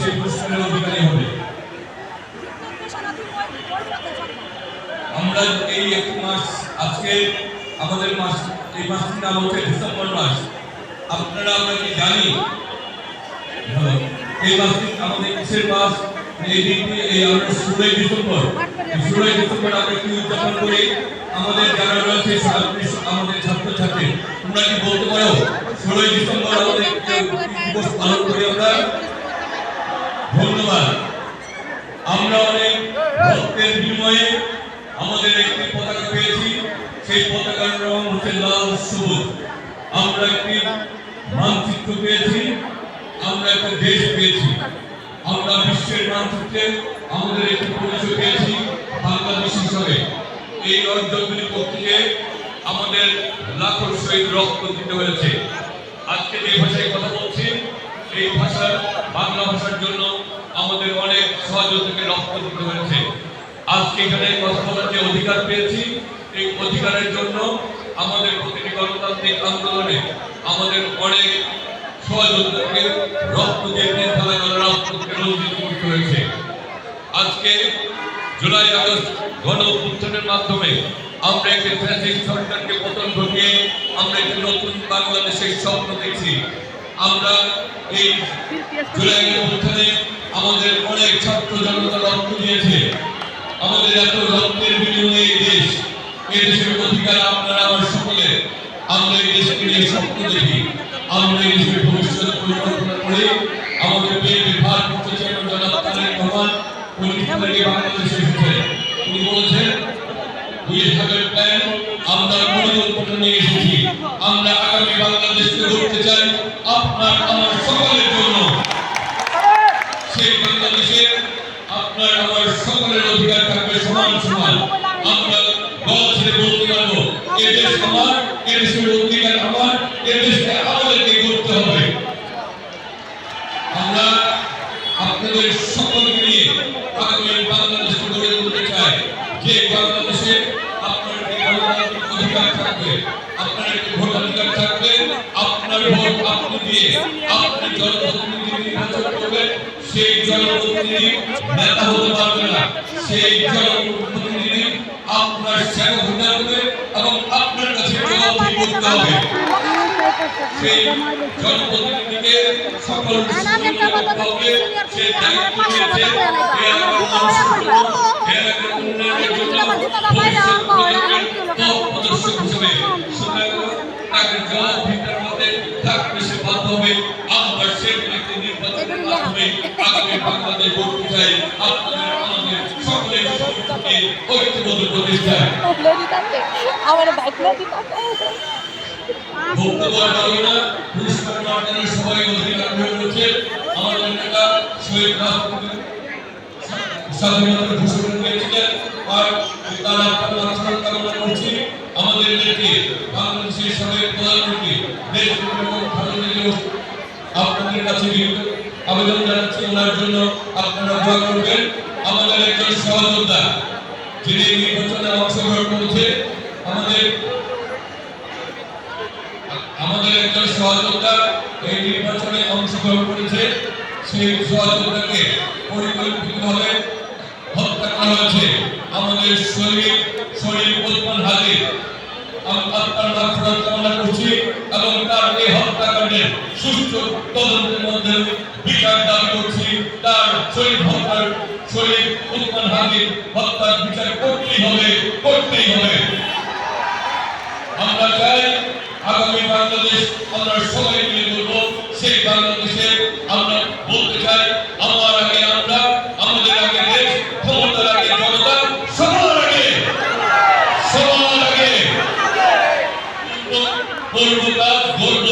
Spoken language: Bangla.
সেই পুরস্কারের অধিকারী হবে। আমরা এই একটি মাস, আজকে আমাদের মাস, এই মাসটির নাম হচ্ছে ডিসেম্বর মাস। আপনারা আমরা কি জানি এই মাসটি আমাদের কিসের মাস? এই দিনটি এই আমরা 16 ডিসেম্বর, 16 ডিসেম্বর আমরা কি উদযাপন করি? আমাদের যারা রয়েছে আমাদের ছাত্রছাত্রী, তোমরা কি বলতে পারো 16 ডিসেম্বর আমাদের দিবস পালন করি আমরা? ধন্যবাদ। আমরা অনেক রক্তের বিনিময়ে আমাদের একটি পতাকা পেয়েছি। সেই পতাকার রং হচ্ছে লাল সবুজ। আমরা একটি মানচিত্র পেয়েছি, আমরা একটা দেশ পেয়েছি, আমরা বিশ্বের মানচিত্রে আমাদের একটি পরিচয় পেয়েছি বাংলাদেশ হিসাবে। এই অর্জনগুলি করতে গিয়ে আমাদের লাখো শহীদ রক্ত দিতে হয়েছে। আজকে যে ভাষায় কথা বলছি, এই ভাষা বাংলা ভাষার জন্য আমাদের অনেক সহযোগীকে রক্ত দিতে হয়েছে। আজকে এখানে কথা বলার যে অধিকার পেয়েছি, এই অধিকারের জন্য আমাদের প্রতিটি গণতান্ত্রিক আন্দোলনে আমাদের অনেক সহযোগীকে রক্ত দিয়ে রক্তকে রঞ্জিত করতে হয়েছে। আজকে জুলাই আগস্ট গণ অভ্যুত্থানের মাধ্যমে আমরা একটি ফ্যাসিস্ট সরকারকে পতন ঘটিয়ে আমরা একটি নতুন বাংলাদেশের স্বপ্ন দেখছি। আমরা এই জুলাই অভ্যুত্থানে আমাদের অনেক ছাত্র জনতা রক্ত দিয়েছে। আমাদের এত রক্তের বিনিময়ে এই দেশের অধিকার আপনারা আমার সকলে। আমরা এই দেশকে নিয়ে স্বপ্ন দেখি, আমরা এই দেশের ভবিষ্যৎ পরিকল্পনা করি। আমাদের বিএনপির ভারপ্রাপ্ত চেয়ারম্যান জনাব তারেক রহমান বাংলাদেশে এসেছে। তিনি বলেছেন we have a plan, আমরা পরিকল্পনা নিয়ে এসেছি। আমরা আগামী বাংলাদেশকে গড়তে চাই আপনার আমার সকলের জন্য। সেই বাংলাদেশে আপনার আমার সকলের অধিকার থাকবে সমান সমান। আমরা গলা ছেড়ে বলতে পারবো এদেশ আমার, এদেশের অধিকার আমার, এদেশকে আমাদেরকে করতে হবে। আমরা আপনাদের সকলকে নিয়ে আগামী বাংলাদেশকে গড়ে তুলতে চাই, যে বাংলাদেশে আপনার একটি গণতান্ত্রিক অধিকার থাকবে, আপনার একটি ভোটাধিকার থাকবে। আপনার ভোট আপনি দিয়ে আপনি জনপ্রতিনিধি নির্বাচন করবেন। সেই জনপ্রতিনিধি নেতা হতে পারবে না, সেই জনপ্রতিনিধি আপনার সেবা হতে হবে এবং আপনার কাছে জবাবদিহি করতে হবে। সেই জনপ্রতিনিধিকে সকল সেই দায়িত্ব নিয়েছে তাকে জবাবদিহিতার মধ্যে থাকতে সে বাধ্য হবে। আমরা সেই নির্বাচনের মাধ্যমে আগামী বাংলাদেশ গড়তে চাই আপনাদের আমাদের সকলের ঐক্যবদ্ধ প্রতিষ্ঠায়। আমার বাইকটা দিতে বক্তব্য রাখবো না, পুরস্কার প্রদানের সবাই অধিকার রয়েছে। আমাদের নেতা শহীদ রাষ্ট্রপতি স্বাধীনতার ঘোষণা দিয়েছিলেন, আর তার আপনার কামনা করছি। আমাদের নেত্রী বাংলাদেশের সাবেক প্রধানমন্ত্রী দেশপ্রেম এবং খালেদা আপনাদের কাছে আবেদন জানাচ্ছি, ওনার জন্য আপনারা দোয়া করবেন। আমাদের একজন সহযোদ্ধা যিনি নির্বাচনে অংশগ্রহণ করেছে, আমাদের একজন সহযোদ্ধা এই নির্বাচনে অংশগ্রহণ করেছে, সেই সহযোদ্ধাকে পরিকল্পিতভাবে হত্যা করা হয়েছে। আমাদের শরীর ওসমান হাজির, আমি আপনার মাগফিরাত কামনা করছি এবং তার এই হত্যাকাণ্ডের সুষ্ঠু তদন্তের মধ্যে বিচার দাবি করছি। তার শরীর ওসমান হাজির হত্যার বিচার করতেই হবে। আমরা চাই আগামী বাংলাদেশ আমরা সবাই মিলে বলবো, সেই বাংলাদেশে আমরা বলতে চাই আমার আগে আমরা, আমাদের আগে দেশ, ক্ষমতার আগে জনতা, সবার আগে করবো কাজ, গর্ব